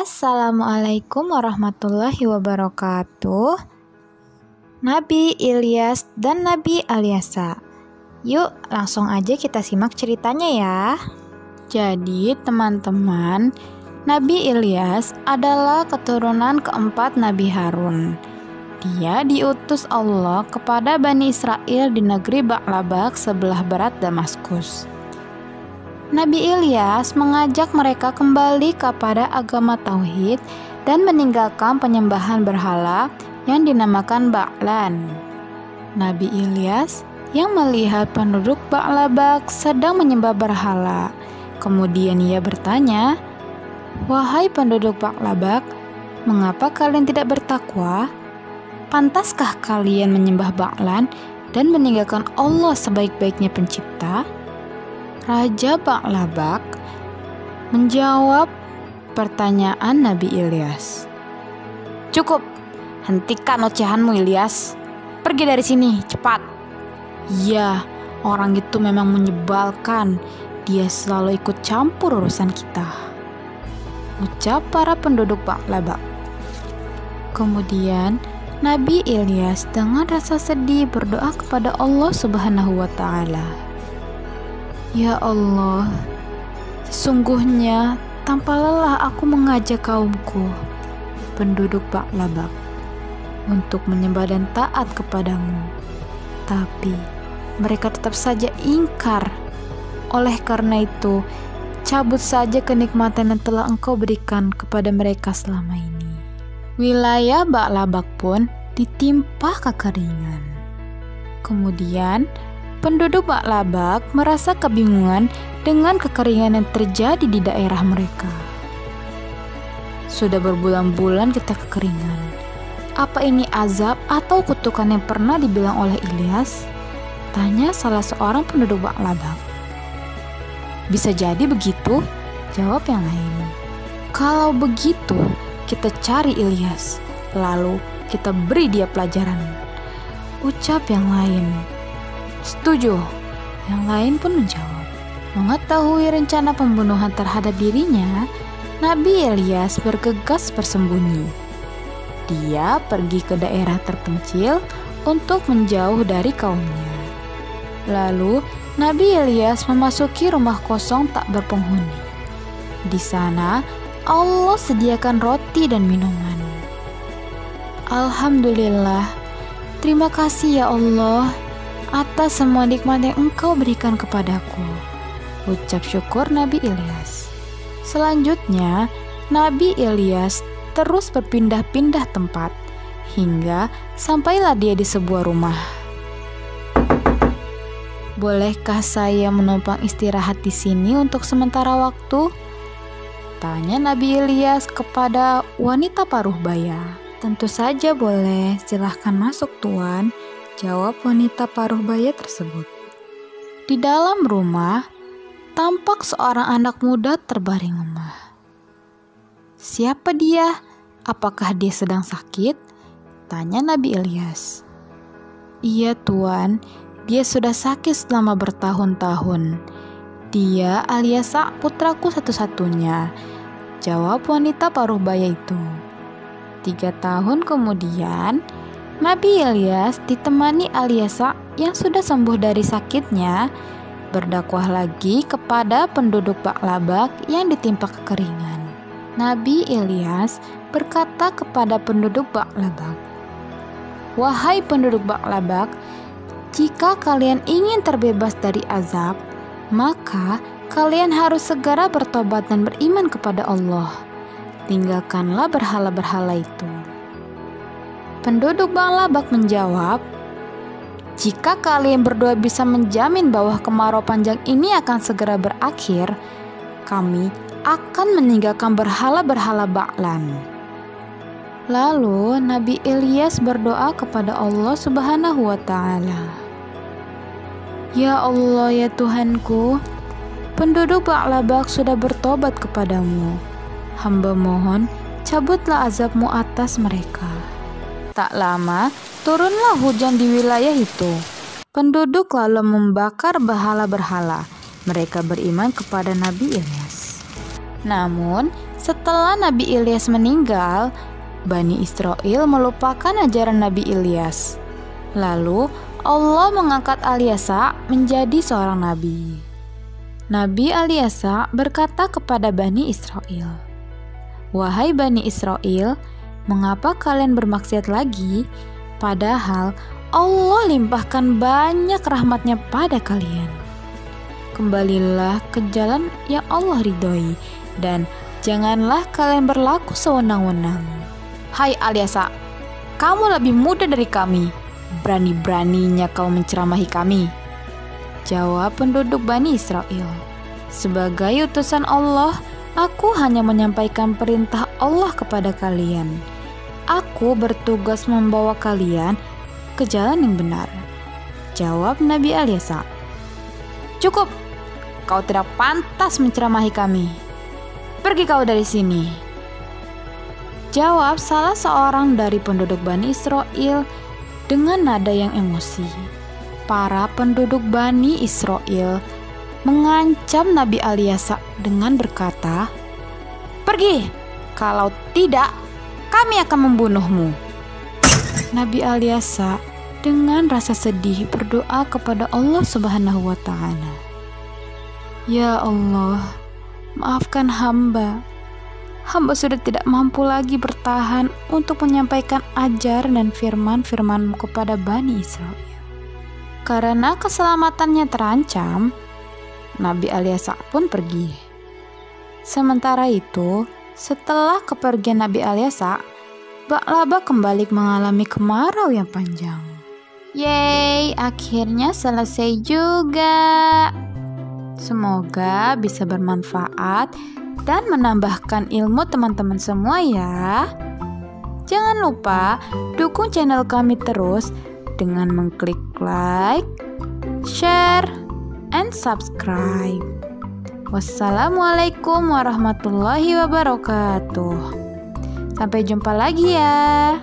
Assalamualaikum warahmatullahi wabarakatuh. Nabi Ilyas dan Nabi Alyasa. Yuk langsung aja kita simak ceritanya ya. Jadi teman-teman, Nabi Ilyas adalah keturunan keempat Nabi Harun. Dia diutus Allah kepada Bani Israel di negeri Ba'labak sebelah barat Damaskus. Nabi Ilyas mengajak mereka kembali kepada agama tauhid dan meninggalkan penyembahan berhala yang dinamakan Ba'lan. Nabi Ilyas yang melihat penduduk Ba'labak sedang menyembah berhala. Kemudian ia bertanya, "Wahai penduduk Ba'labak, mengapa kalian tidak bertakwa? Pantaskah kalian menyembah Ba'lan dan meninggalkan Allah sebaik-baiknya pencipta?" Raja Ba'labak menjawab pertanyaan Nabi Ilyas. "Cukup, hentikan ocehanmu Ilyas. Pergi dari sini, cepat." "Ya, orang itu memang menyebalkan. Dia selalu ikut campur urusan kita," ucap para penduduk Ba'labak. Kemudian Nabi Ilyas dengan rasa sedih berdoa kepada Allah Subhanahu wa Ta'ala. "Ya Allah, sesungguhnya tanpa lelah aku mengajak kaumku, penduduk Ba'labak, untuk menyembah dan taat kepadamu. Tapi mereka tetap saja ingkar. Oleh karena itu, cabut saja kenikmatan yang telah Engkau berikan kepada mereka selama ini." Wilayah Ba'labak pun ditimpa kekeringan. Kemudian penduduk Ba'labak merasa kebingungan dengan kekeringan yang terjadi di daerah mereka. "Sudah berbulan-bulan kita kekeringan. Apa ini azab atau kutukan yang pernah dibilang oleh Ilyas?" tanya salah seorang penduduk Ba'labak. "Bisa jadi begitu," jawab yang lain. "Kalau begitu, kita cari Ilyas, lalu kita beri dia pelajaran," ucap yang lain. "Setuju," yang lain pun menjawab. Mengetahui rencana pembunuhan terhadap dirinya, Nabi Ilyas bergegas bersembunyi. Dia pergi ke daerah terpencil untuk menjauh dari kaumnya. Lalu Nabi Ilyas memasuki rumah kosong tak berpenghuni. Di sana Allah sediakan roti dan minuman. "Alhamdulillah, terima kasih ya Allah atas semua nikmat yang Engkau berikan kepadaku," ucap syukur Nabi Ilyas. Selanjutnya, Nabi Ilyas terus berpindah-pindah tempat hingga sampailah dia di sebuah rumah. "Bolehkah saya menumpang istirahat di sini untuk sementara waktu?" tanya Nabi Ilyas kepada wanita paruh baya. "Tentu saja boleh, silahkan masuk Tuan," jawab wanita paruh baya tersebut. Di dalam rumah, tampak seorang anak muda terbaring lemah. "Siapa dia? Apakah dia sedang sakit?" tanya Nabi Ilyas. "Iya Tuan, dia sudah sakit selama bertahun-tahun. Dia Alyasa, putraku satu-satunya," jawab wanita paruh baya itu. 3 tahun kemudian, Nabi Ilyas ditemani Alyasa yang sudah sembuh dari sakitnya berdakwah lagi kepada penduduk Ba'labak yang ditimpa kekeringan. Nabi Ilyas berkata kepada penduduk Ba'labak, "Wahai penduduk Ba'labak, jika kalian ingin terbebas dari azab, maka kalian harus segera bertobat dan beriman kepada Allah. Tinggalkanlah berhala-berhala itu." Penduduk Ba'labak menjawab, "Jika kalian berdua bisa menjamin bahwa kemarau panjang ini akan segera berakhir, kami akan meninggalkan berhala-berhala Ba'lan." Lalu Nabi Ilyas berdoa kepada Allah Subhanahu wa Ta'ala, "Ya Allah, ya Tuhanku, penduduk Ba'labak sudah bertobat kepadamu. Hamba mohon, cabutlah azab-Mu atas mereka." Tak lama, turunlah hujan di wilayah itu. Penduduk lalu membakar berhala-berhala. Mereka beriman kepada Nabi Ilyas. Namun, Setelah Nabi Ilyas meninggal, Bani Israel melupakan ajaran Nabi Ilyas. Lalu Allah mengangkat Alyasa menjadi seorang nabi. Nabi Alyasa berkata kepada Bani Israel, "Wahai Bani Israel, mengapa kalian bermaksiat lagi? Padahal Allah limpahkan banyak rahmatnya pada kalian. Kembalilah ke jalan yang Allah ridhoi dan janganlah kalian berlaku sewenang-wenang." Hai Alyasa, kamu lebih muda dari kami. Berani-beraninya kau menceramahi kami. Jawab penduduk Bani Israel, "Sebagai utusan Allah, aku hanya menyampaikan perintah Allah kepada kalian. Aku bertugas membawa kalian ke jalan yang benar." Jawab Nabi Alyasa, "Cukup, kau tidak pantas menceramahi kami. Pergi kau dari sini." Jawab salah seorang dari penduduk Bani Israel dengan nada yang emosi. Para penduduk Bani Israel mengancam Nabi Alyasa dengan berkata, "Pergi, kalau tidak kami akan membunuhmu." Nabi Alyasa dengan rasa sedih berdoa kepada Allah Subhanahu wa Ta'ala, "Ya Allah, maafkan hamba. Hamba sudah tidak mampu lagi bertahan untuk menyampaikan ajaran dan firman-firman-Mu kepada Bani Israel." Karena keselamatannya terancam, Nabi Alyasa pun pergi. Sementara itu, setelah kepergian Nabi Alyasa, Ba'laba kembali mengalami kemarau yang panjang. Yeay, akhirnya selesai juga. Semoga bisa bermanfaat dan menambahkan ilmu teman-teman semua ya. Jangan lupa dukung channel kami terus dengan mengklik like, share, and subscribe. Wassalamualaikum warahmatullahi wabarakatuh. Sampai jumpa lagi ya.